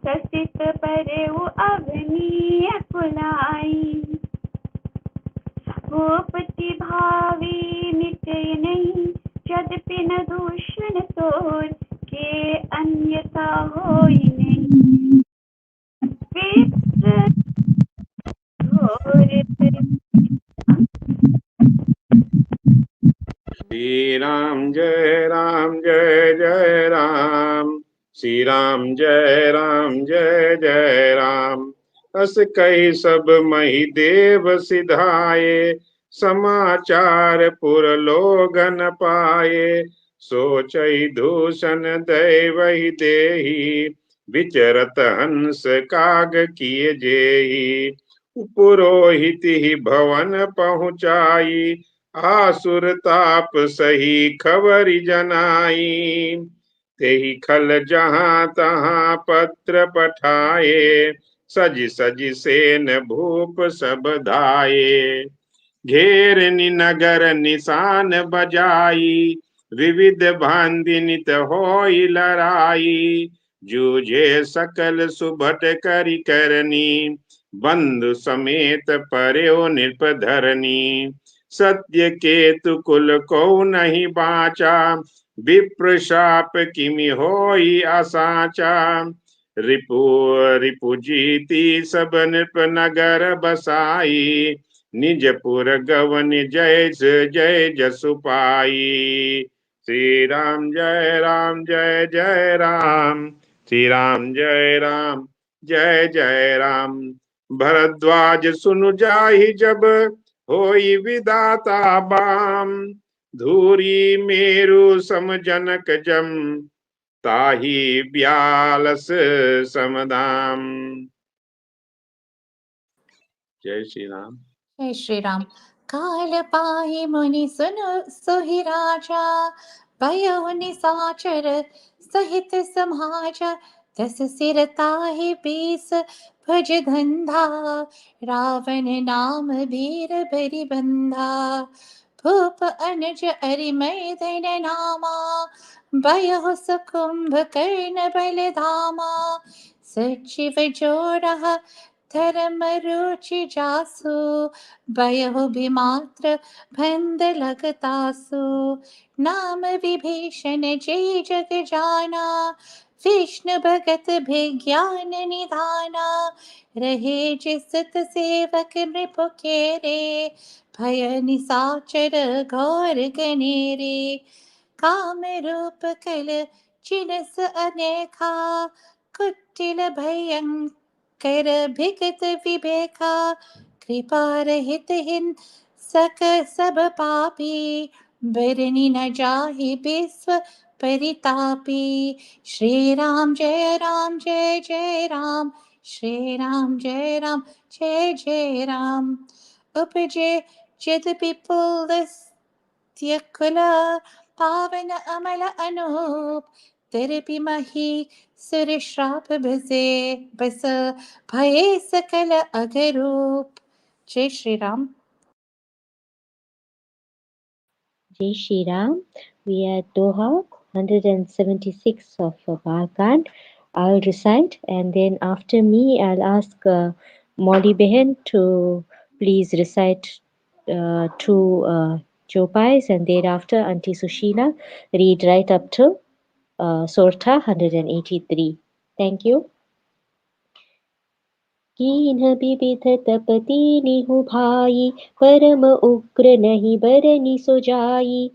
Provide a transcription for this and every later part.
कसित परऊ अवनीय कुलाई। भूपति भावी निचय नहीं, यद्यपि न दूषण तोर के अन्यथा होई नहीं। विप्र घोर श्री राम जय जय राम, श्री राम जय राम। अस कही सब मही देव सिधाए, समाचार पुर लोगन पाए। सोचई दूषण दैवहि देही, विचरत हंस काग किए जेही। पुरोहित ही भवन पहुँचाई, आसुर ताप सही खबर जनाई। तेहि खल जहाँ तहाँ पत्र पठाए, सज सज सेन भूप सब धाये। घेरनि नगर निशान बजाई, विविध भांति नित होई लड़ाई। जूझे सकल सुभट करि करनी, बंधु समेत पर्यो नृपधरनी। सत्य केतु कुल को नहीं बाचा, विप्र शाप किमि होई असाचा। रिपु रिपु जीती सब नृप नगर बसाई, निजपुर गवन जय जय जसु पाई। श्री राम जय राम, श्री राम जय राम। भरद्वाज सुनु जाहि जब, होई विदाता बाम। धूरी मेरु सम जनक जम, ताहि ब्यालस समदाम। जय श्री राम। जय श्री राम। काल पाहि मुनि सुनु सोहि राजा, भयो निसाचर सहित समाजा। 10 सिर ताहि 20 भुज गंधा, रावण नाम वीर बरि बंधा। भूप अनुज अरिमर्दन नामा, भयो सुकुंभ कर्ण बल धामा। सचिव जोड़ह धर्म रुचि जासु, भयो विमात्र भंद लगतासु। नाम विभीषण जय जग जाना, विष्णु भगत विज्ञान निधाना। रहे जिसत सेवक नृप केरे, भय निसाचर घोर गनेरे। काम रूप कल जिनस अनेखा, कुटिल भयंकर भिगत विभेखा। कृपा रहित हिन सक सब पापी, बरनी न जाहि विश्व परितापी। श्री राम जय राम, श्री राम जय राम। उपजे यद्यपि पुलस्त्य पावन अमल अनूप, तेरपि मही सुर श्राप बस भये सकल अगरूप। जय Shri Ram. Jai Shri Ram. We are at Doha, 176 of Paraayan. I'll recite, and then after me, I'll ask Molly Behen to please recite two chopais, and thereafter Auntie Sushila read right up to Sorta 183. Thank you. कीन्ह बिबिध तप दीन्हु भाई, परम उग्र नहीं बरनि सो जाई।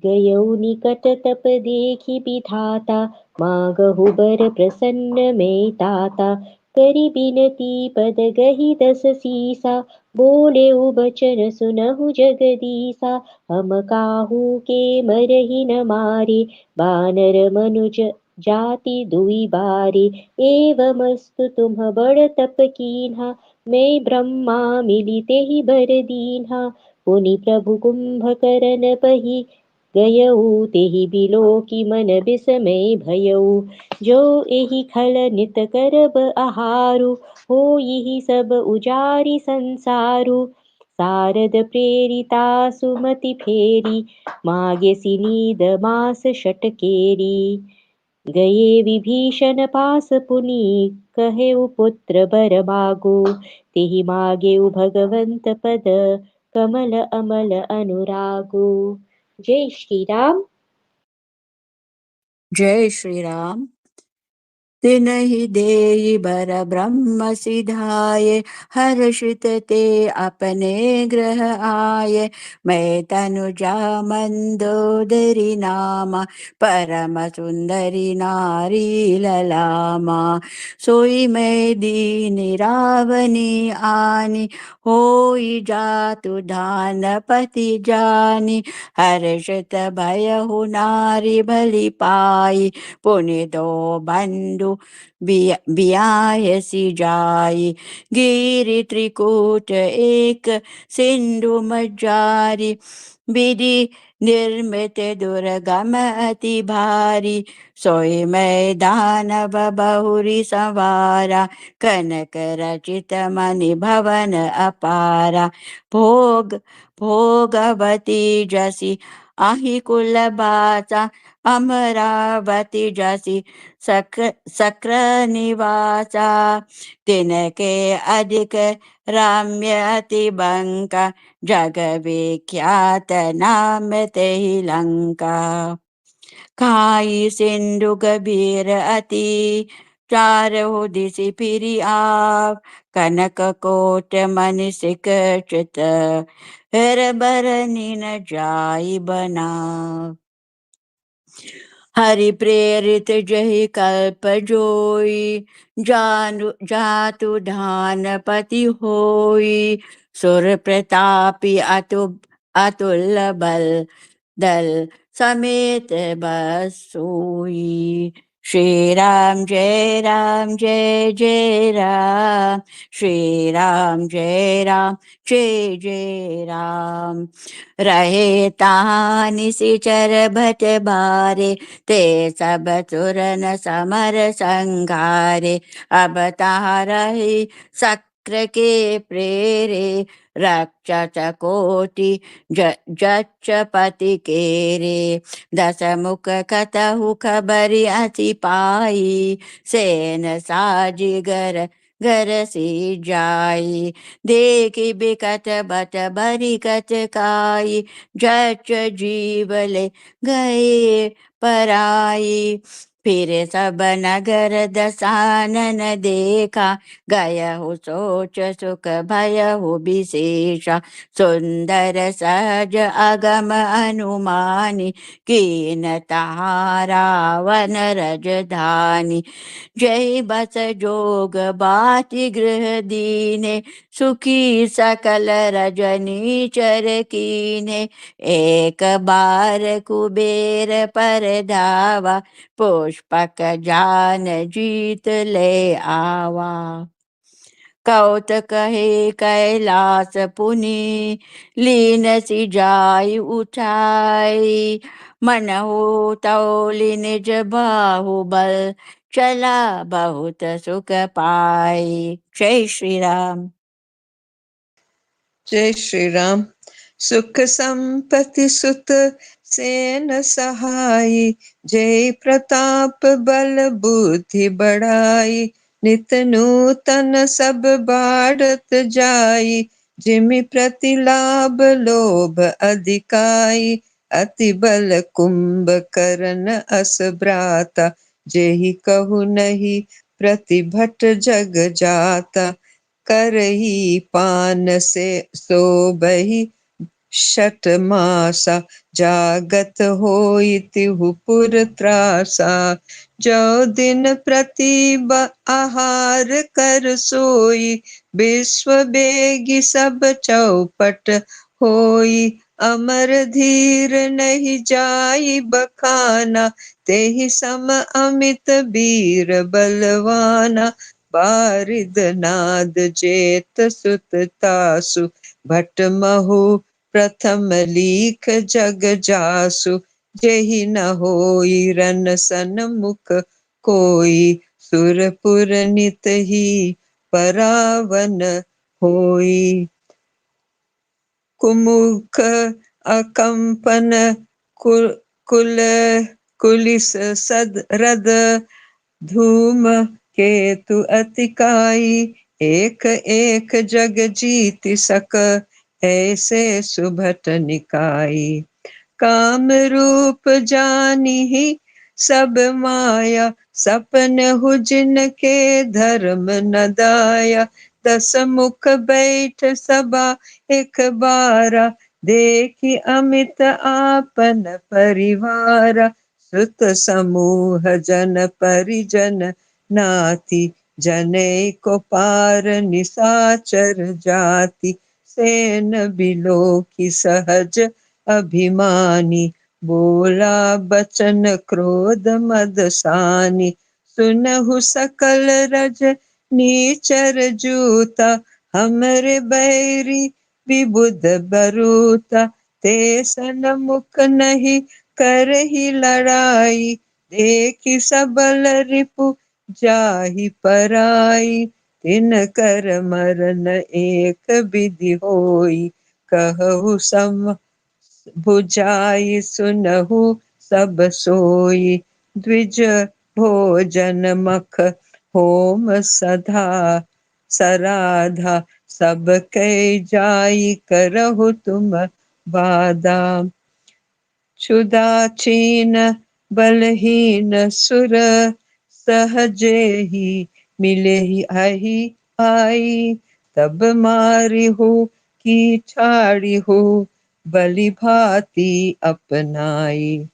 गयौ निकट तप देखि विधाता, मांगहु बर प्रसन्न में ताता। करि बिनती पद गहि 10 सीसा, बोलेउ बचन सुनहु जगदीसा। हम काहू के मरहि न मारे, बानर मनुज जाति दुई बारे। एवमस्तु तुम्ह बड़ तप कीन्हा, मैं ब्रह्मा मिली तेहि बर दीन्हा। पुनि प्रभु कुंभकर्ण पही, गयऊ तेहि बिलोकी मन बिसमय भयऊ। जो एहि खल नित करब आहारु, होइहि सब उजारि संसारु। सारद प्रेरिता सुमति फेरी, मागे सिनीद मास षटकेरी। गए विभीषण पास पुनि कहेउ पुत्र बर मागो तेहि मागेउ भगवंत पद कमल अमल अनुरागो। जय श्री राम। जय श्री राम। तिनहि देहि बर ब्रह्म सिधाये हर्षित ते अपने ग्रह आये। मैं तनुजा मंदोदरी नामा परम सुंदरी नारी ललामा। सोई मैं दीनी रावनी आनी होई जातु धानपति जानी। हर्षित भयहु नारी भली पाई पुनि दो बंधु बियायसी जाई। गिरि त्रिकूट एक सिंधु मज्जारी विधि निर्मित दुर्गम अति भारी। सोई मैदान बहुरी संवारा कनक रचित मणि भवन अपारा। भोग भोगवती जसी आही कुल बाचा अमरावती जसी सक्र निवासा। तिनके अधिक रम्य अति बंका जग विख्यात नाम तेहि लंका। खाई सिंधु गभीर अति चारहु दिशि फिरि आव। कनक कोट मणि चित हर बरनी न जाई बनाव। हरि प्रेरित जहि कल्प जोई जातु धानपति होई। सुर प्रतापी अतुल बल दल समेत बस सोई। श्री राम जय जय राम। श्री राम जय जय राम। रहे तानि निशिचर भट बारे ते सब तुरन समर संघारे। अब तहाँ रही शक्र के प्रेरे रक्षस कोटि जक्षपति केरे। दस मुख कतहु खबरि अति पाई सेन साजिगर घर सी जाई। देखी बिकट बट बरी कच काई जच जीवले गए पराई। फिर सब नगर दसानन देखा गयहु सोच सुख भयहु विशेषा। सुंदर सहज अगम अनुमानी कीन तहाँ रावण रजधानी। जय बस जोग बाति गृह दीने सुखी सकल रजनी चर कीने। एक बार कुबेर पर धावा पुष्पक जान जीत ले आवा। कौत कहे कैलास पुनि लीन सी जाई उठाई। मन हो तौली निज बाहुबल चला बहुत सुख पाई। जय श्री राम। जय श्री राम। सुख संपत्ति सुत सेन सहाई जय प्रताप बल बुद्धि बढ़ाई। नित नूतन सब बाढ़त जाई जिमि प्रतिलाभ लोभ अधिकाई। अति बल कुंभ करण अस भ्राता जेहि कहु नहीं प्रतिभट जग जाता। करही पान से सोबहि शत मासा जागत होई तिहु पुर त्रासा। जो दिन प्रति आहार कर सोई विश्व बेगी सब चौपट होई। अमर धीर नहीं जाई बखाना तेहि सम अमित वीर बलवाना। बारिद नाद जेत सुत तासु भट महु प्रथम लीख जग जासु। जेहि न होई रन सन मुख कोई सुरपुर नित ही परावन होई। कुमुख अकंपन कुल कुलिस सद रद धूम केतु अतिकाई, एक एक जग जीत सक, ऐसे सुभट निकाई। काम रूप जानिहि सब माया, सपन हुजिन के धर्म न दाया। दस मुख बैठ सबा एक बारा, देखि अमित आपन परिवारा। सुत समूह जन परिजन नाति, जनै को पार निसाचर जाति। सेन बिलो की सहज अभिमानी, बोला बचन क्रोध मदसानी। सुनहु सकल रज नीचर जूता, हमरे बैरी विबुध बरूता। ते सन मुख नहीं करही लड़ाई, देखि सबल रिपु जाहि पराई। तिन कर मरन एक विधि होई, कहु सम बुझाई सुनहु सब सोई। द्विज भोजन मख होम सधा सराधा, सब कई जाई करहु तुम बाधा। क्षुदाचीन बलहीन सुर, सहजे ही मिले ही आही आई। तब मारी हो की छाड़ी हो, बलि भांति अपनाई।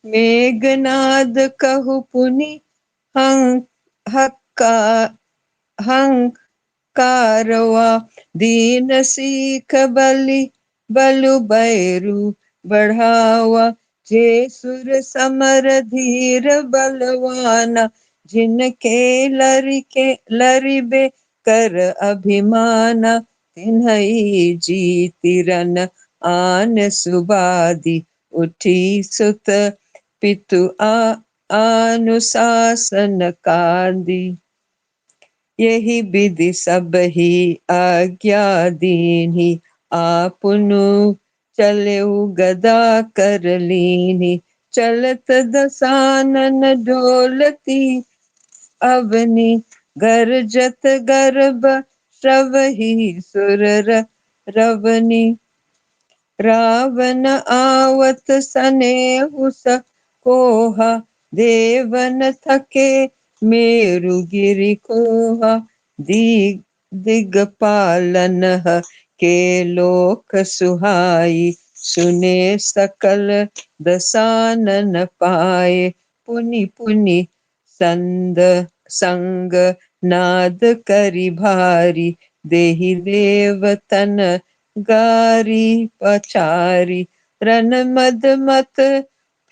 मेघनाद कहु पुनि हक्का कारवा, दीन सीख बलु बैरु बढ़ावा। जे सुर समर धीर बलवाना, जिनके लरिबे कर अभिमाना। तिन्हई जीतिरन आन सुबादी, उठी सुत पितु अनुशासन कादी। यही विधि सब ही आज्ञा दीन्ही, आपुनु चलेउ गदा कर लीन्ही। चलत दसानन ढोलती अवनी, गरजत गर्भ श्रवही सुर रवनी। रावण आवत सनेहु कोहा, देवन थके मेरु गिरि कोहा। दिगपालन के लोक सुहाई, सुने सकल दसानन पाए। पुनि पुनि संग नाद करि भारी, देहि देवतन गारी पछारी। रन मद मत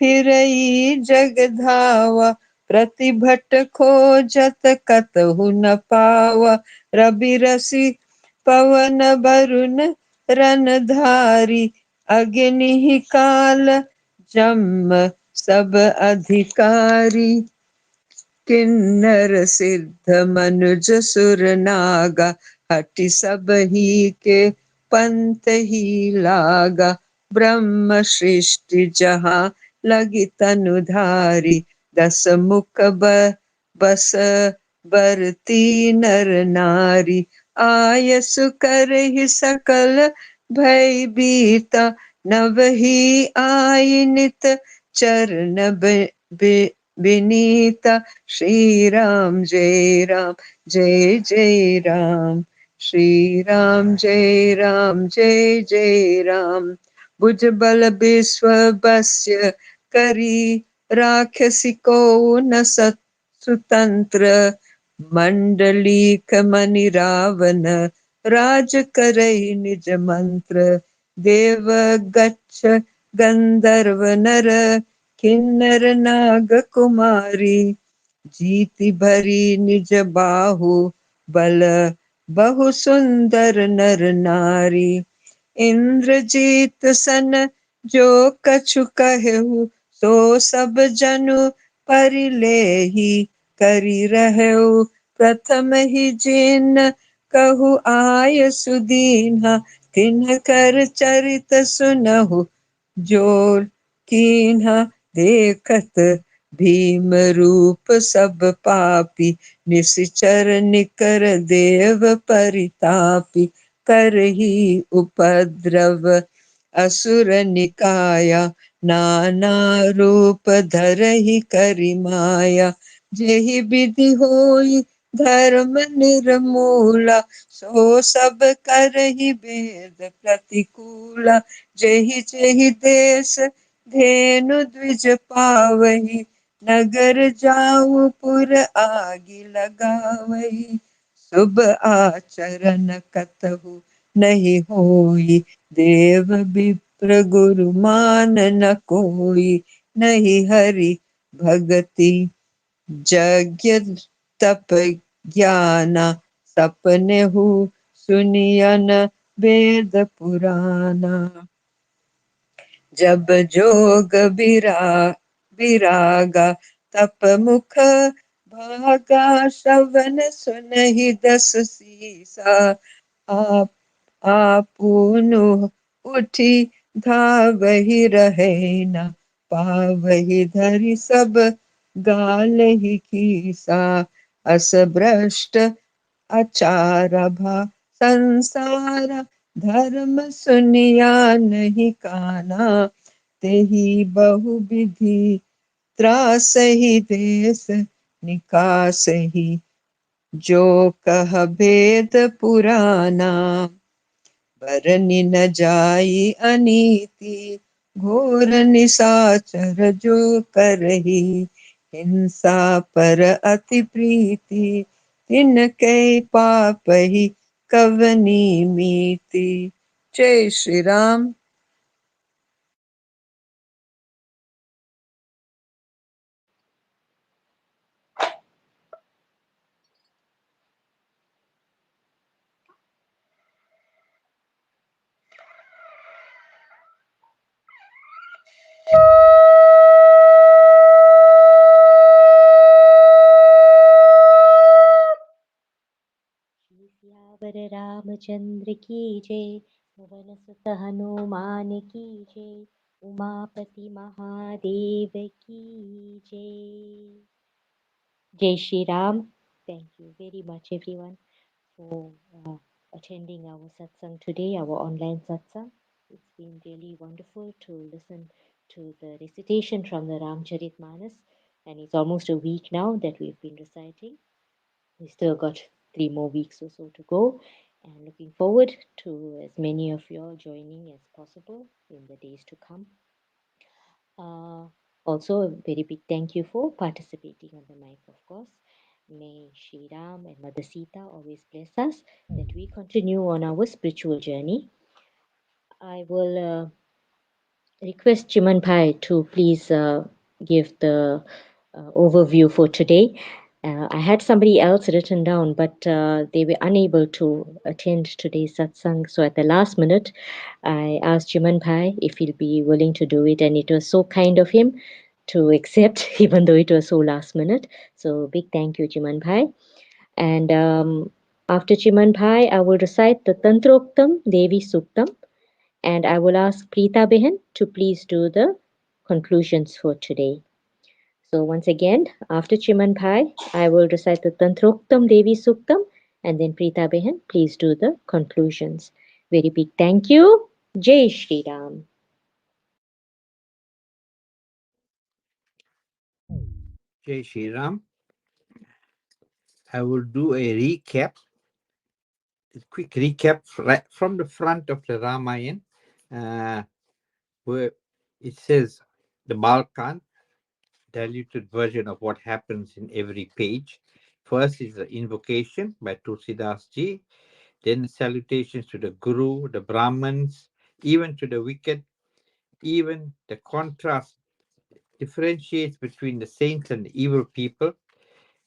फिरई जग धावा, प्रतिभट खोजत कतहु न पावा। रवि रसि पवन वरुण रन धारी, अग्नि काल जम सब अधिकारी। किन्नर सिद्ध मनुज सुर नागा, हठि सब ही के पंथ ही लागा। ब्रह्म सृष्टि जहाँ लगी तनु धारी, दस मुख बस बरती नर नारी। आयसु करहि सकल भय बीता, नव ही आई नित चरण विनीता। श्री राम जय राम जय जय राम, श्री राम जय राम जय जय राम। भुजबल विश्व बस्य करी, राखसी को न सुतंत्र। मंडलीक मणि रावण, राज करई निज मंत्र। देव गच्छ गंधर्व नर, किन्नर नाग कुमारी। जीति भरी निज बाहु, बल बहु सुंदर नर नारी। इंद्रजीत सन जो कछु कहु, सो सब जनु परिलेही करि रहु। प्रथम ही जिन कहु आय सुदीन्हा, तिन्ह कर चरित सुनहु जो कीन्हा। देखत भीम रूप सब पापी, निश्चर निकर देव परितापी, करही उपद्रव असुर निकाया, नाना रूप धरहि करि माया। जेहि विधि होई धर्म निर्मूला, सो सब करहि वेद प्रतिकूला। जेहि जेहि देश धेनु द्विज पावही, नगर जाऊ पुर आगि लगावही। शुभ आचरण कतहु नहीं होई, देव विप्र गुरु मान न कोई। नहीं हरि भगति यज्ञ तप ज्ञाना, सपने हु सुनियन वेद पुराना। जब जोग विरागा, तप मुख भागा, श्रवण सुनहि दस सीसा। आप आपुनु उठी धावहि रहेना, पावहि धरि सब गालहि खीसा। अस भ्रष्ट आचार भा संसारा, धर्म सुनिया नहीं काना। तेहि बहु विधि त्रासहि देश, निकासहि जो कह भेद पुराना। बरनि न जाई अनीति, घोर निशाचर जो करही। हिंसा पर अति प्रीति, तिनके पापहि कवनी मीति। जय श्री राम। श्री सियावर रामचंद्र की जय। पवन सुत हनुमान की जय। उमापति महादेव की जय। Jai Shri Ram. Thank you very much, everyone, for attending our satsang today, our online satsang. It's been really wonderful to listen to the recitation from the Ramcharitmanas, and it's almost a week now that we've been reciting. We still got 3 more weeks or so to go, and looking forward to as many of you all joining as possible in the days to come. Also, a very big thank you for participating on the mic, of course. May Shri Ram and Mother Sita always bless us that we continue on our spiritual journey. I will request Chiman Pai to please give the overview for today. I had somebody else written down, but they were unable to attend today's satsang. So at the last minute, I asked Chiman Pai if he'll be willing to do it, and it was so kind of him to accept, even though it was so last minute. So big thank you, Chiman Pai. And after Chiman Pai, I will recite the Tantroktam Devi Suktam, and I will ask Preeta Behan to please do the conclusions for today. So once again, after Chiman Pai, I will recite the Tantroktam Devi Suktam, and then Preeta Behan, please do the conclusions. Very big thank you. Jai Shri Ram. Jai Shri Ram. I will do a quick recap right from the front of the Ramayana, where it says the Balkan, diluted version of what happens in every page. First is the invocation by Tulsidas ji, then the salutations to the Guru, the Brahmins, even to the wicked, even the contrast differentiates between the saints and the evil people.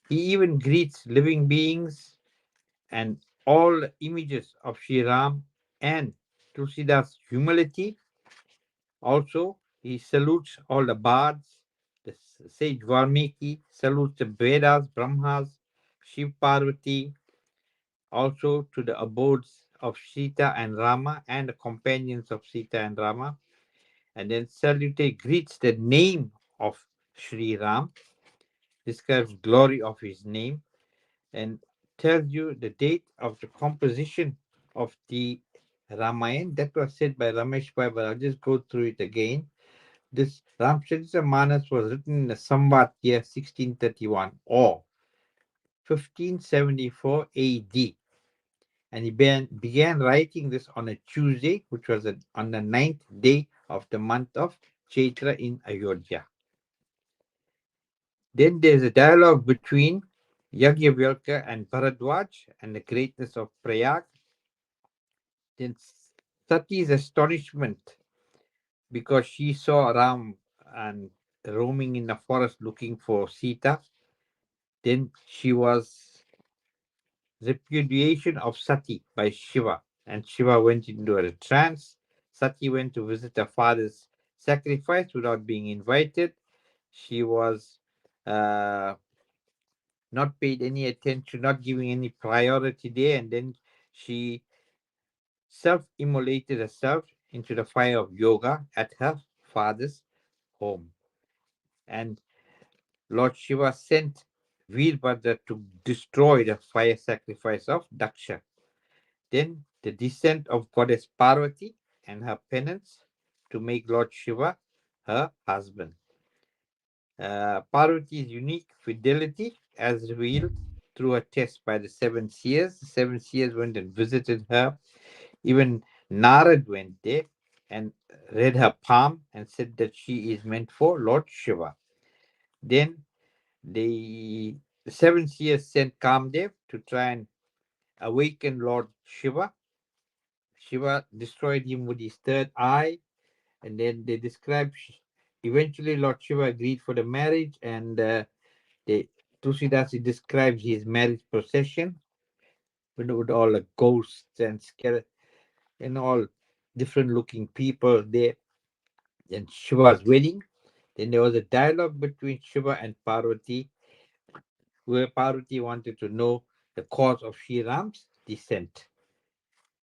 He even greets living beings and all the images of Sri Ram and Tulsidas' humility. Also, he salutes all the bards, the sage Valmiki, salutes the Vedas, Brahmas, Shiv Parvati, also to the abodes of Sita and Rama and the companions of Sita and Rama. And then salute greets the name of Sri Ram, describes glory of his name, and tells you the date of the composition of the Ramayana. That was said by Ramesh Bhai, but I'll just go through it again. This Ramcharita Manas was written in the Samvat year 1631 or 1574 AD, and he began writing this on a Tuesday, which was on the 9th day of the month of Chaitra in Ayodhya. Then there's a dialogue between Yajnavalkya and Bharadwaj and the greatness of Prayag. Then Sati's astonishment because she saw Ram and roaming in the forest looking for Sita. Then she was repudiation of Sati by Shiva, and Shiva went into a trance. Sati went to visit her father's sacrifice without being invited. She was not paid any attention, not giving any priority there, and then she self-immolated herself into the fire of yoga at her father's home. And Lord Shiva sent Veerbhadra to destroy the fire sacrifice of Daksha. Then the descent of goddess Parvati and her penance to make Lord Shiva her husband. Parvati's unique fidelity as revealed through a test by the seven seers. The seven seers went and visited her. Even Narad went there and read her palm and said that she is meant for Lord Shiva. Then the seven seers sent Kamdev to try and awaken Lord Shiva. Shiva destroyed him with his third eye, and then they describe eventually Lord Shiva agreed for the marriage, and they Tusidasi describes his marriage procession with all the ghosts and and all different looking people there. And Shiva's wedding. Then there was a dialogue between Shiva and Parvati, where Parvati wanted to know the cause of Sri Ram's descent.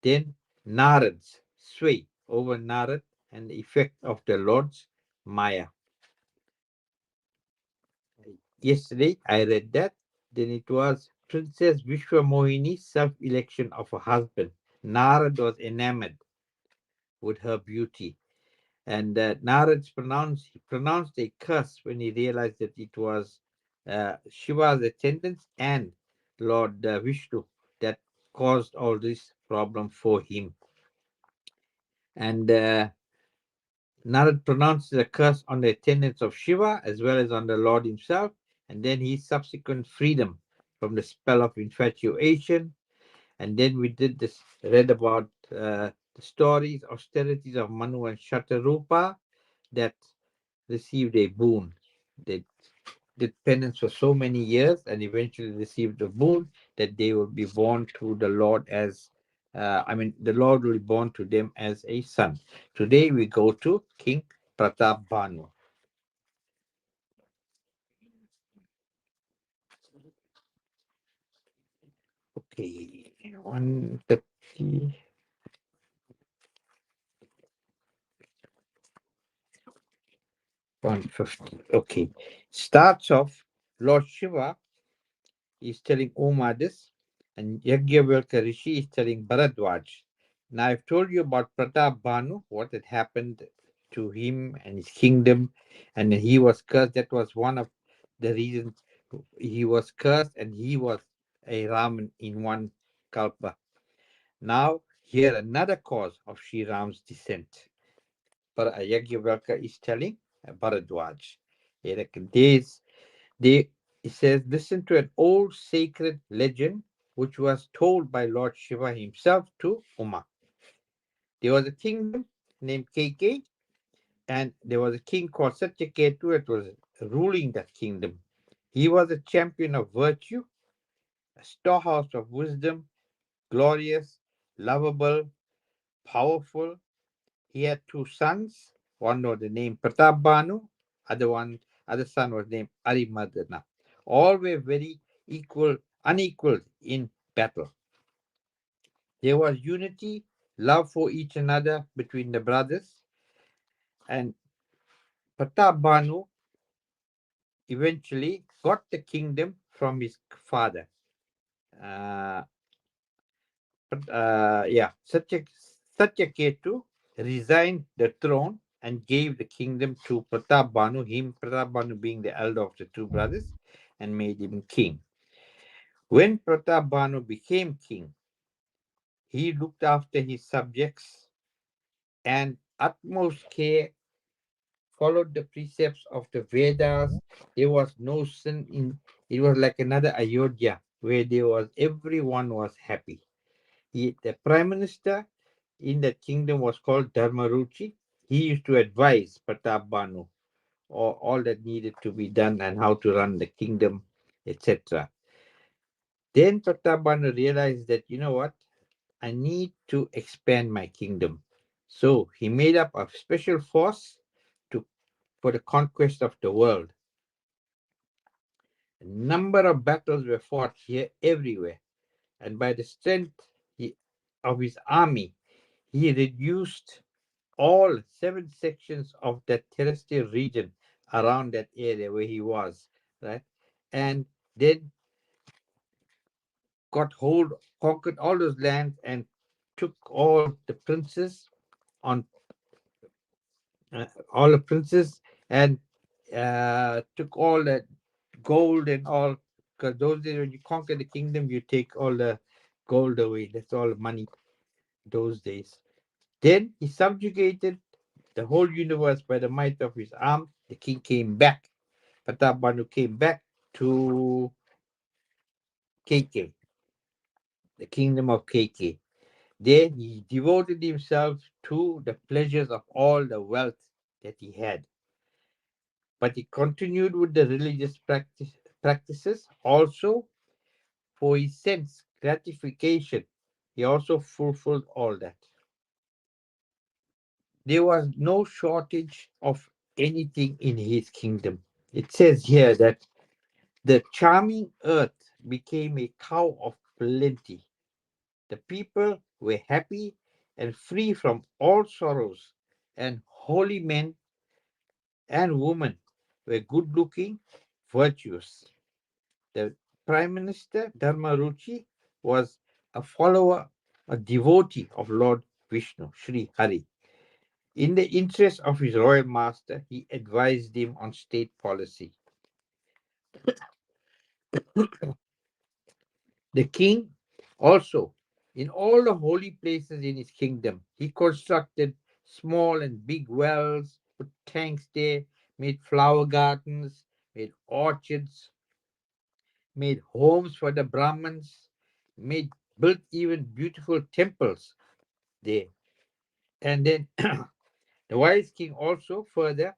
Then Narad's sway over Narad and the effect of the Lord's Maya. Yesterday I read that. Then it was Princess Vishwamohini's self-election of a husband. Narad was enamored with her beauty. And Narad pronounced a curse when he realized that it was Shiva's attendants and Lord Vishnu that caused all this problem for him. And Narad pronounced the curse on the attendants of Shiva as well as on the Lord himself, and then his subsequent freedom from the spell of infatuation. And then we read about the stories, austerities of Manu and Shatarupa that received a boon. They did penance for so many years and eventually received a boon that they will be born to the Lord as, the Lord will be born to them as a son. Today we go to King Pratap Bhanu. Okay, 130. 150. Okay. Starts off, Lord Shiva is telling Uma this, and Yajnavalkya Rishi is telling Bharadwaj. Now, I've told you about Pratap Bhanu, what had happened to him and his kingdom, and he was cursed. That was one of the reasons he was cursed, and he was a Raman in one kalpa. Now, here another cause of Sri Ram's descent. Yajnavalkya is telling Bharadwaj. It says, listen to an old sacred legend which was told by Lord Shiva himself to Uma. There was a kingdom named KK, and there was a king called Satyaketu that was ruling that kingdom. He was a champion of virtue, a storehouse of wisdom, glorious, lovable, powerful. He had two sons. One was the name Pratap Bhanu, other son was named Arimadana. All were very unequal in battle. There was unity, love for each another between the brothers. And Pratap Bhanu eventually got the kingdom from his father. Uh, Satyaketu resigned the throne and gave the kingdom to Pratap Banu, him Pratap Banu being the elder of the two brothers, and made him king. When Pratap Banu became king, he looked after his subjects and utmost care, followed the precepts of the Vedas. There was no sin in it. Was like another Ayodhya where there was everyone was happy. The prime minister in that kingdom was called Dharmaruchi. He used to advise Pratap Banu all that needed to be done and how to run the kingdom, etc. Then Pratap Banu realized that, you know what, I need to expand my kingdom. So he made up a special force to for the conquest of the world. A number of battles were fought here everywhere, and by the strength of his army, he reduced all 7 sections of that terrestrial region around that area where he was, right? And then conquered all those lands and took all the princes on all the princes and took all the gold and all. Because those days when you conquer the kingdom, you take all the gold away. That's all money those days. Then he subjugated the whole universe by the might of his arm. The king came back. Pratap Banu came back to KK, the kingdom of KK. There he devoted himself to the pleasures of all the wealth that he had. But he continued with the religious practices also for his sense gratification. He also fulfilled all that. There was no shortage of anything in his kingdom. It says here that the charming earth became a cow of plenty. The people were happy and free from all sorrows, and holy men and women were good looking, virtuous. The Prime Minister Dharmaruchi was a follower, a devotee of Lord Vishnu, Sri Hari. In the interest of his royal master, he advised him on state policy. The king also, in all the holy places in his kingdom, he constructed small and big wells, put tanks there, made flower gardens, made orchards, made homes for the Brahmins, made built even beautiful temples there. And then the wise king also further,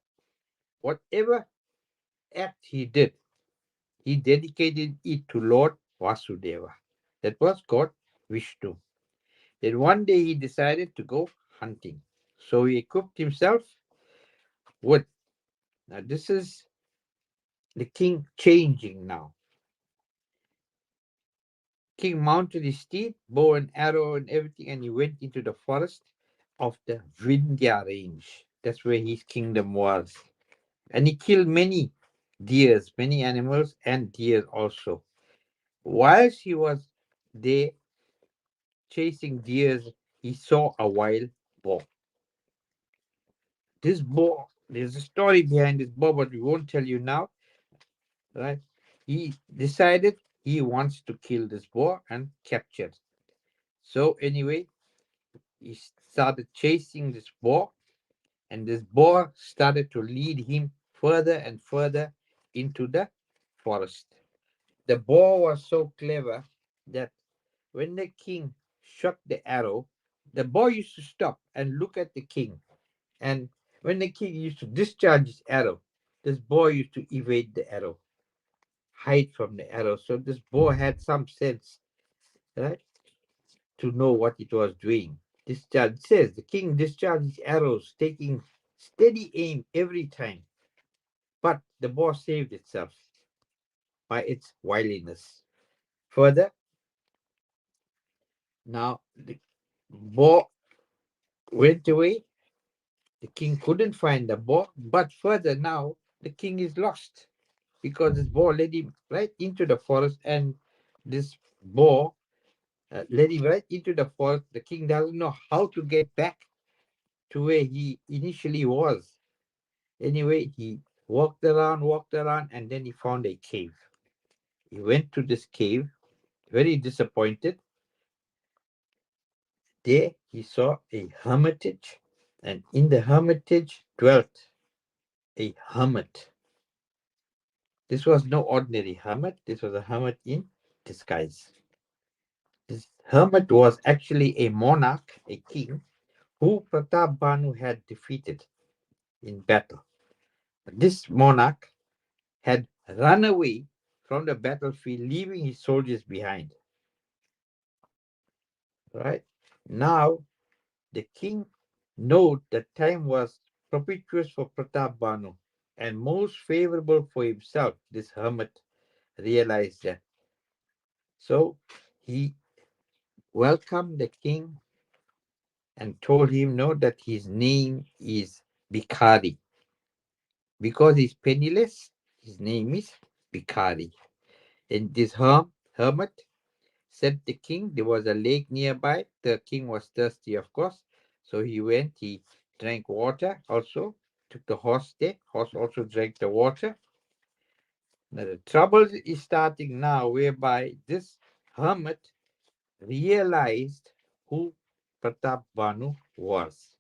whatever act he did, he dedicated it to Lord Vasudeva. That was God Vishnu. Then one day he decided to go hunting. So he equipped himself with, now this is the king changing now. King mounted his steed, bow and arrow and everything, and he went into the forest of the Vindhya range. That's where his kingdom was. And he killed many deers, many animals, and deer also. Whilst he was there chasing deers, he saw a wild boar. This boar, there's a story behind this boar, but we won't tell you now, right? He decided he wants to kill this boar and capture it. So anyway, he started chasing this boar, and this boar started to lead him further and further into the forest. The boar was so clever that when the king shot the arrow, the boar used to stop and look at the king. And when the king used to discharge his arrow, this boar used to evade the arrow, hide from the arrow. So this boar had some sense, right, to know what it was doing. Discharge says the king discharged his arrows, taking steady aim every time. But the boar saved itself by its wiliness. Further, now the boar went away. The king couldn't find the boar, but further now the king is lost. because this boar led him right into the forest, and this boar led him right into the forest. The king doesn't know how to get back to where he initially was. Anyway, he walked around, and then he found a cave. He went to this cave, very disappointed. There he saw a hermitage, and in the hermitage dwelt a hermit. This was no ordinary hermit, this was a hermit in disguise. This hermit was actually a monarch, a king, who Pratap Banu had defeated in battle. This monarch had run away from the battlefield, leaving his soldiers behind. Right? Now, the king knew that time was propitious for Pratap Banu and most favorable for himself. This hermit realized that. So he welcomed the king and told him no that his name is Bikari. Because he's penniless, his name is Bikari. And this hermit said the king there was a lake nearby. The king was thirsty, of course. So he went, he drank water also, took the horse there. Horse also drank the water. Now the trouble is starting now, whereby this hermit realized who Pratap Banu was.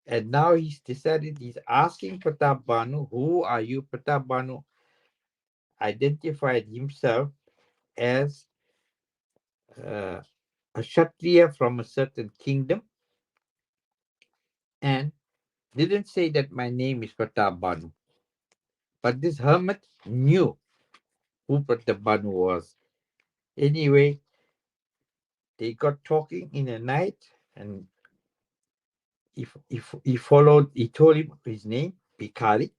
And now he's decided, he's asking Pratap Banu, who are you? Pratap Banu identified himself as uh, a Kshatriya from a certain kingdom and didn't say that my name is Pratap Banu. But this hermit knew who Pratap Banu was. Anyway, they got talking in the night, and he followed, he told him his name, Bikari,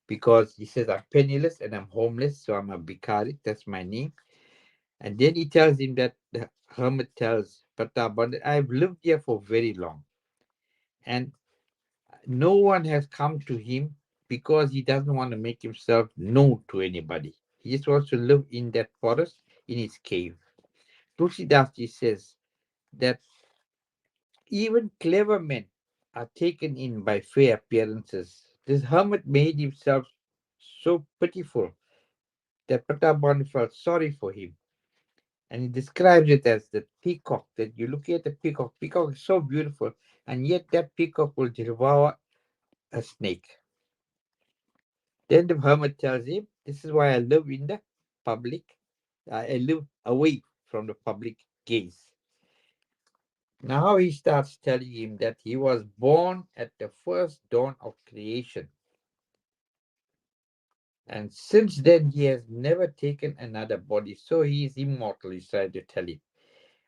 because he says, I'm penniless and I'm homeless, so I'm a Bikari, that's my name. And then he tells him that the hermit tells Pratap Banu, I've lived here for very long. And no one has come to him because he doesn't want to make himself known to anybody. He just wants to live in that forest, in his cave. Tulsidas says that even clever men are taken in by fair appearances. This hermit made himself so pitiful that Pratap felt sorry for him. And he describes it as the peacock, that you look at the peacock. Peacock is so beautiful, and yet that peacock will devour a snake. Then the hermit tells him, this is why I live in the public. I live away from the public gaze. Now he starts telling him that he was born at the first dawn of creation. And since then, he has never taken another body. So he is immortal, he's trying to tell him.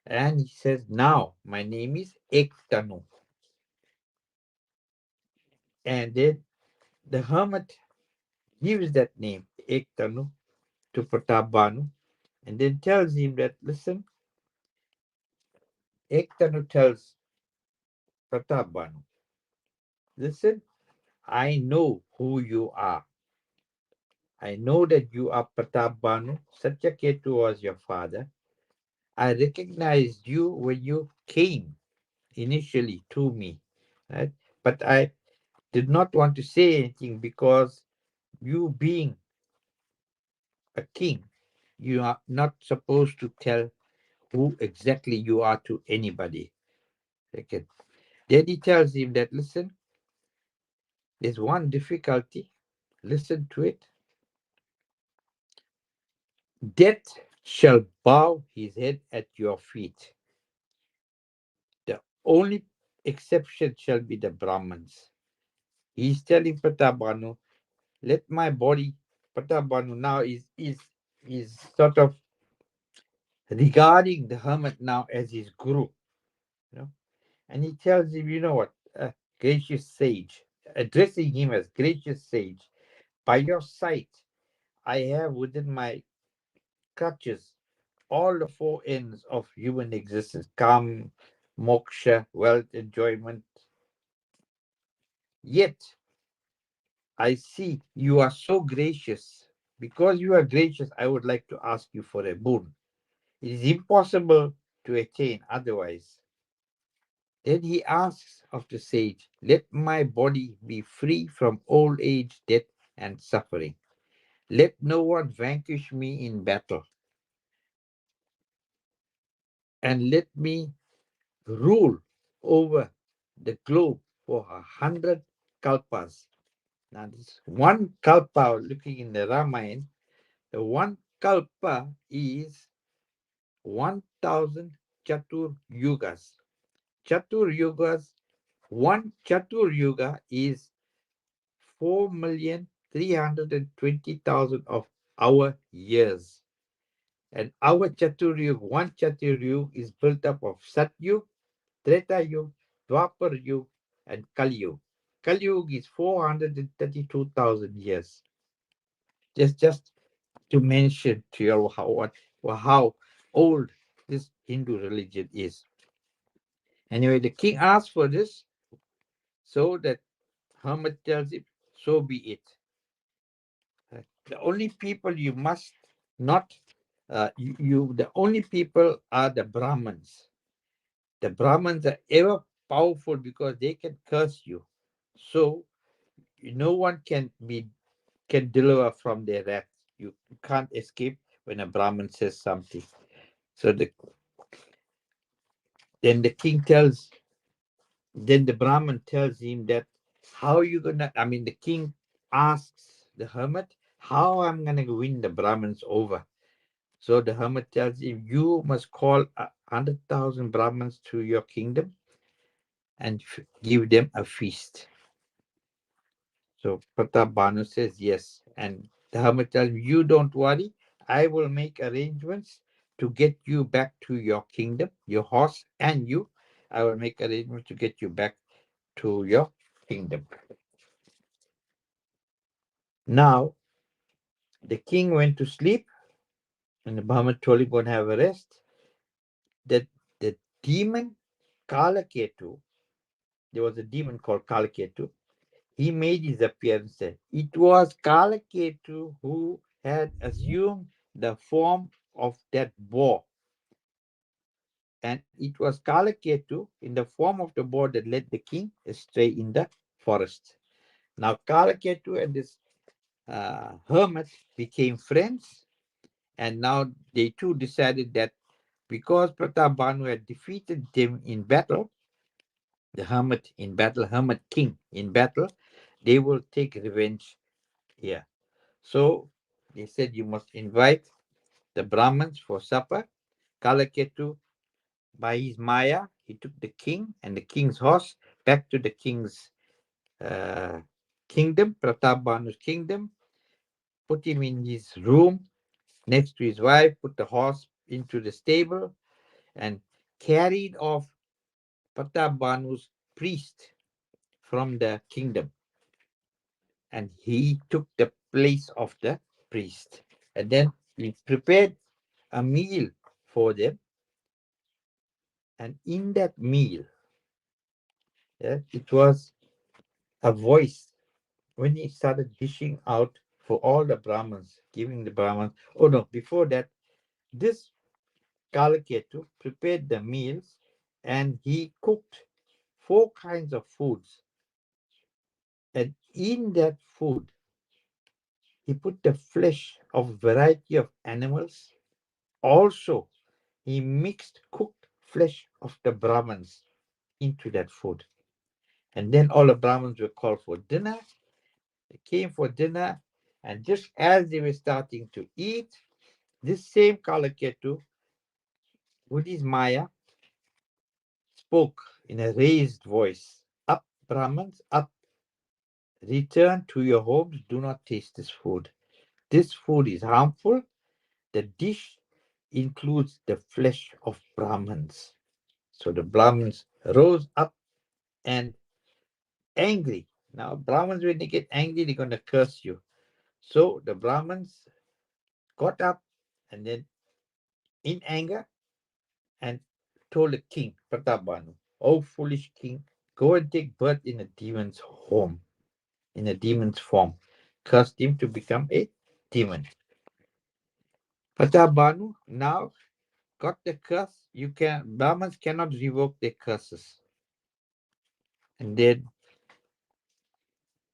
And he says, now my name is Ektanu. And then the hermit gives that name, Ektanu, to Pratap and then tells him that, listen, Ektanu tells Pratap listen, I know who you are. I know that you are Pratap Satyaketu was your father. I recognized you when you came initially to me, right? But I did not want to say anything because you being a king, you are not supposed to tell who exactly you are to anybody. Okay. Then he tells him that, listen, there's one difficulty. Listen to it. Death shall bow his head at your feet. The only exception shall be the Brahmins. He's telling Pratap let my body, Pratap now is sort of regarding the hermit now as his guru, you know, and he tells him, you know what, gracious sage, addressing him as gracious sage, by your sight, I have within my clutches all the four ends of human existence: kam, moksha, wealth, enjoyment. Yet I see you are so gracious because you are gracious, I would like to ask you for a boon. It is impossible to attain otherwise. Then he asks of the sage, let my body be free from old age, death, and suffering. Let no one vanquish me in battle, and let me rule over the globe for 100 kalpas. Now, this one kalpa, looking in the Ramayana, the one kalpa is 1000 Chatur Yugas. Chatur Yugas, one Chatur Yuga is 4,320,000 of our years. And our Chaturyug, one Chaturyug is built up of Satyug, Treta Yug, Dwapar Yug, and Kali Yug. Kali Yug is 432,000 years. Just to mention to you how old this Hindu religion is. Anyway, the king asked for this, so that hermit tells him, so be it. The only people you must not, the only people are the Brahmins. The Brahmins are ever powerful because they can curse you. So no one can deliver from their wrath. You can't escape when a Brahmin says something. So then the king tells, then the Brahmin tells him that how you gonna, I mean, the king asks the hermit, how I'm gonna win the Brahmins over. So the hermit tells him, you must call 100,000 Brahmins to your kingdom and give them a feast. So Pratap Bhanu says yes. And the hermit tells him, you don't worry, I will make arrangements to get you back to your kingdom, your horse and you. I will make arrangements to get you back to your kingdom. Now, the king went to sleep, and the Brahmin told him, go and have a rest. That the demon Kalaketu, there was a demon called Kalaketu, he made his appearance there. It was Kalaketu who had assumed the form of that boar. And it was Kalaketu in the form of the boar that led the king astray in the forest. Now, Kalaketu and this hermit became friends, and now they too decided that because Pratap Bhanu had defeated them in battle, the hermit in battle, hermit king in battle, they will take revenge here. So they said, you must invite the Brahmins for supper. Kalaketu, by his Maya, he took the king and the king's horse back to the king's uh, kingdom, Pratap Bhanu's kingdom, put him in his room next to his wife, put the horse into the stable, and carried off Pratap Bhanu's priest from the kingdom. And he took the place of the priest. And then he prepared a meal for them. And in that meal, it was a voice when he started dishing out for all the Brahmins, giving the Brahmins. Oh no, before that, this Kalaketu prepared the meals and he cooked 4 kinds of foods. And in that food, he put the flesh of a variety of animals. Also, he mixed cooked flesh of the Brahmins into that food. And then all the Brahmins were called for dinner. They came for dinner, and just as they were starting to eat, this same Kalaketu, with his Maya, spoke in a raised voice, up, Brahmins, up, return to your homes, do not taste this food. This food is harmful. The dish includes the flesh of Brahmins. So the Brahmins rose up and angry. Now, Brahmins, when they get angry, they're going to curse you. So the Brahmins got up and then, in anger, and told the king, Pratapbhanu, "O foolish king, go and take birth in a demon's home, in a demon's form." Cursed him to become a demon. Patabanu now got the curse. Brahmins cannot revoke their curses. And then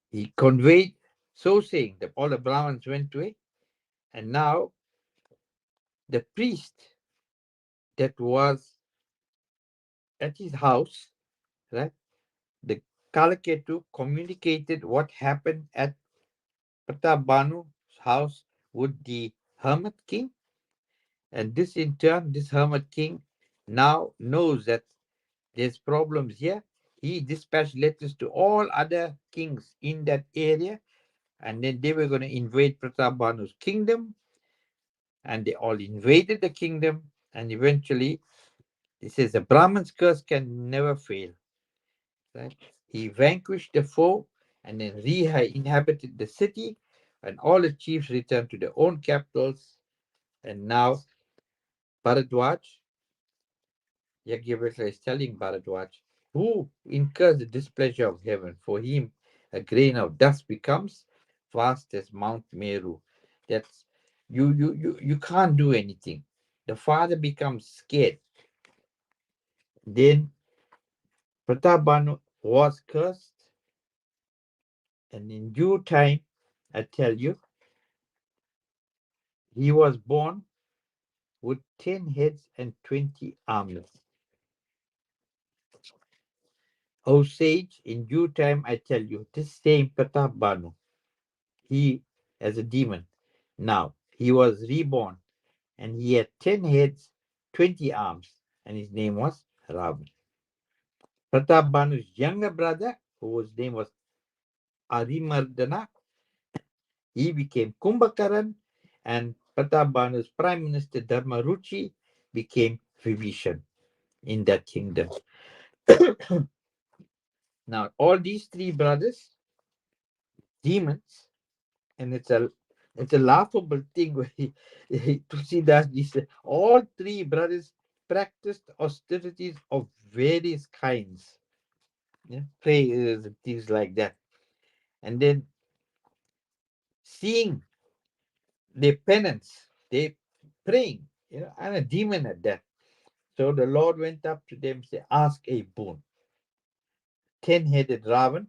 he conveyed, so saying that all the Brahmins went away. And now the priest that was at his house, right? The Kalaketu communicated what happened at Pratabanu's house with the hermit king. And this in turn, this hermit king now knows that there's problems here. He dispatched letters to all other kings in that area, and then they were going to invade Pratabanu's kingdom, and they all invaded the kingdom, and eventually, he says the Brahman's curse can never fail. Right? He vanquished the foe, and then re-inhabited the city, and all the chiefs returned to their own capitals, and now Bharadwaj, Yajnavalkya is telling Bharadwaj, who incurs the displeasure of heaven, for him a grain of dust becomes vast as Mount Meru. That's you can't do anything. The father becomes scared. Then Pratabanu was cursed, and in due time, I tell you, he was born with 10 heads and 20 arms. O sage, in due time, I tell you, this same Pratabanu, he as a demon. Now, he was reborn, and he had 10 heads, 20 arms, and his name was Ravan. Pratabbanu's younger brother, whose name was Arimardana, he became Kumbhakaran, and Pratabbanu's prime minister Dharmaruchi became Vibhishan in that kingdom. Now, all these three brothers, demons, and it's a laughable thing where to see that these all three brothers practiced austerities of various kinds, yeah, prayers and things like that, and then seeing their penance, they praying, and a demon at that. So the Lord went up to them and said, "Ask a boon." 10-headed Ravan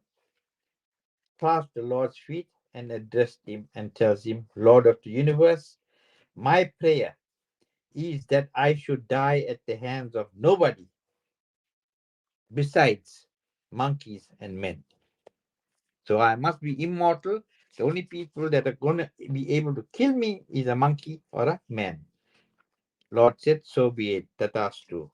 clasped the Lord's feet and addressed him and tells him, "Lord of the universe, my prayer is that I should die at the hands of nobody besides monkeys and men. So I must be immortal. The only people that are going to be able to kill me is a monkey or a man." Lord said, "So be it, tatastu."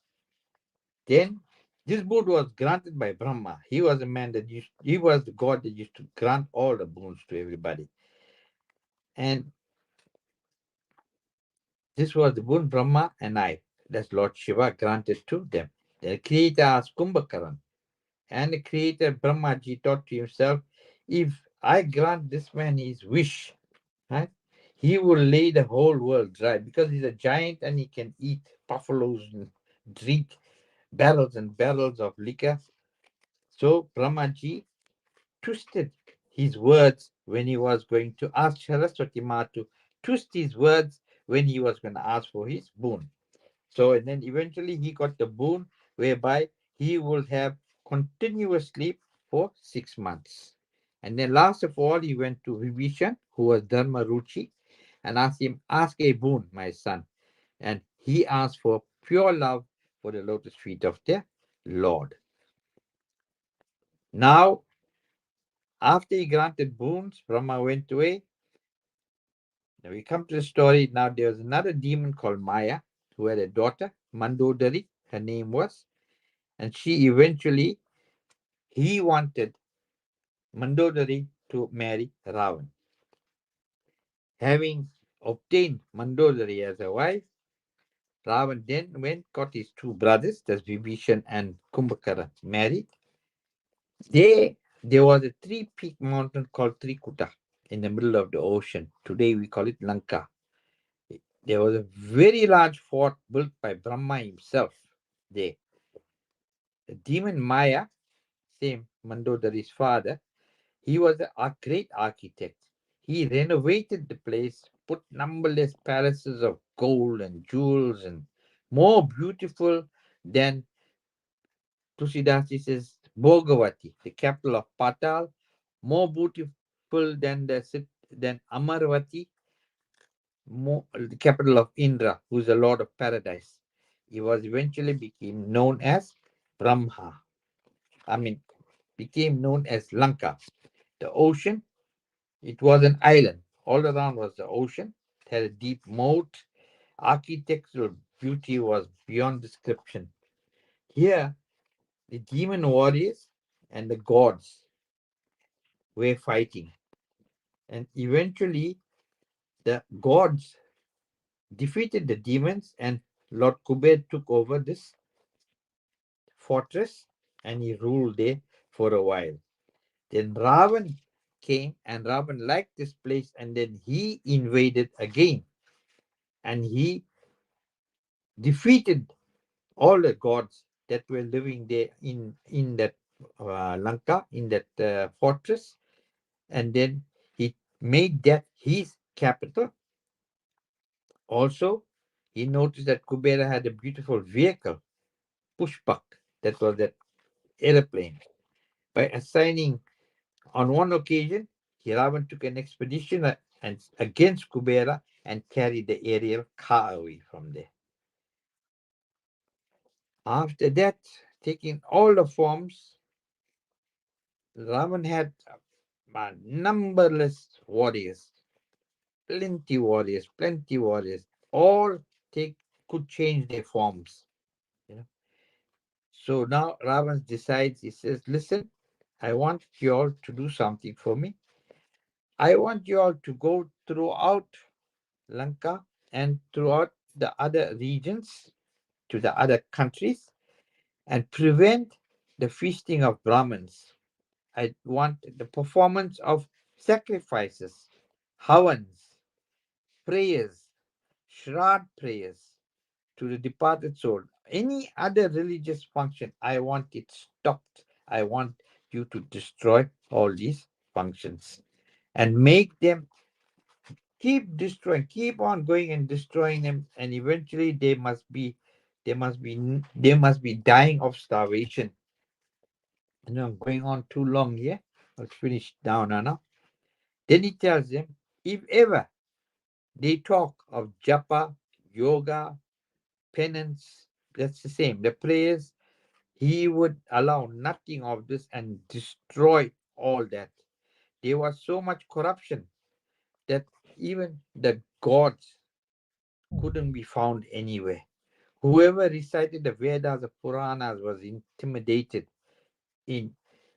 Then this boon was granted by Brahma. He was a man he was the god that used to grant all the boons to everybody. And this was the boon Brahma and I, that's Lord Shiva, granted to them. The creator asked Kumbhakaran, and the creator Brahmaji thought to himself, if I grant this man his wish, right, he will lay the whole world dry because he's a giant and he can eat buffaloes and drink barrels and barrels of liquor. So Brahmaji twisted his words when he was going to ask Saraswati Ma to twist his words when he was going to ask for his boon. So, and then eventually he got the boon whereby he will have continuous sleep for 6 months. And then last of all, he went to Vibhishan, who was Dharmaruchi, and asked him, "Ask a boon, my son." And he asked for pure love for the lotus feet of their Lord. Now, after he granted boons, Brahma went away. Now we come to the story. Now there was another demon called Maya who had a daughter, Mandodari, her name was, and he wanted Mandodari to marry Ravan. Having obtained Mandodari as a wife, Ravan then got his two brothers, that's Vibhishan and Kumbhakara, married. There was a three-peak mountain called Trikuta in the middle of the ocean. Today we call it Lanka. There was a very large fort built by Brahma himself there. The demon Maya, same Mandodari's father, he was a great architect. He renovated the place, put numberless palaces of gold and jewels, and more beautiful than Tusidasi says Bhogavati, the capital of Patal, more beautiful than than Amarvati, more, the capital of Indra, who is the lord of paradise. He was eventually became known as Brahma. I mean, became known as Lanka. The ocean, it was an island. All around was the ocean. It had a deep moat. Architectural beauty was beyond description. Here, the demon warriors and the gods were fighting. And eventually, the gods defeated the demons, and Lord Kuber took over this fortress and he ruled there for a while. Then Ravan came, and Ravan liked this place, and then he invaded again and he defeated all the gods that were living there in that Lanka, in that fortress, and then he made that his capital. Also, he noticed that Kubera had a beautiful vehicle, Pushpak, that was that airplane. By assigning, on one occasion, Hiravan took an expedition and against Kubera and carried the aerial car away from there. After that, taking all the forms, Ravan had numberless warriors, plenty warriors, all take could change their forms. You know. So now Ravan decides, he says, listen, I want you all to do something for me. I want you all to go throughout Lanka and throughout the other regions, to the other countries, and prevent the feasting of Brahmins. I want the performance of sacrifices, havans, prayers, Shrad prayers to the departed soul. Any other religious function, I want it stopped. I want you to destroy all these functions and make them keep destroying, keep on going and destroying them, and eventually they must be dying of starvation. I'm going on too long here. Let's finish down now. Then he tells them, if ever they talk of japa, yoga, penance, that's the same. The prayers, he would allow nothing of this and destroy all that. There was so much corruption that even the gods couldn't be found anywhere. Whoever recited the Vedas, the Puranas, was intimidated in,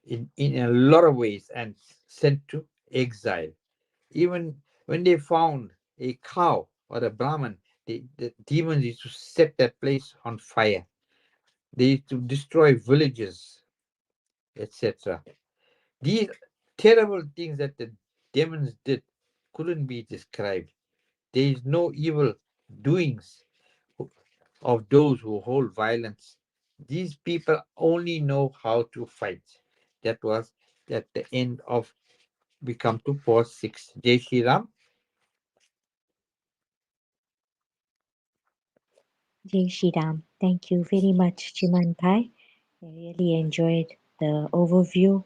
in a lot of ways and sent to exile. Even when they found a cow or a Brahman, the demons used to set that place on fire. They used to destroy villages, etc. These terrible things that the demons did couldn't be described. There is no evil doings of those who hold violence. These people only know how to fight. That was at the end of we come to pause 6. Jai Shri Ram. Jai Shri Ram. Thank you very much, Chiman Bhai. I really enjoyed the overview